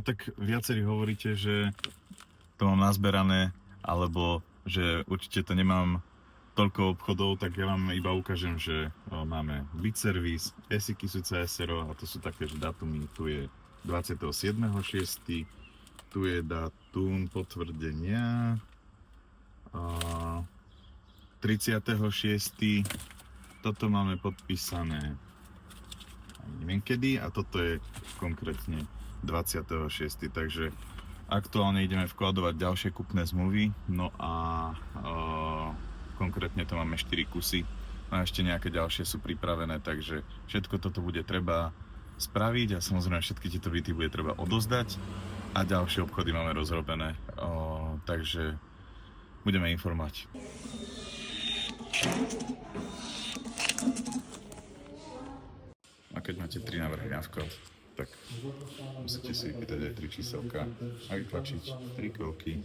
Tak viacerí hovoríte, že to mám nazberané, alebo že určite to nemám toľko obchodov, tak ja vám iba ukážem, že máme Lead Service, Esiky sú CSRO a to sú také, že dátumy, tu je 27.6., tu je dátum potvrdenia 30.6., toto máme podpísané neviem kedy a toto je konkrétne 26. Takže aktuálne ideme vkladovať ďalšie kupné zmluvy, no a konkrétne to máme 4 kusy, no a ešte nejaké ďalšie sú pripravené, takže všetko toto bude treba spraviť a samozrejme všetky tieto byty bude treba odozdať a ďalšie obchody máme rozrobené, takže budeme informovať. A keď máte 3 návrhy na vklad, tak musíte si vypýtať aj 3 číselka a vytlačiť 3 kolky.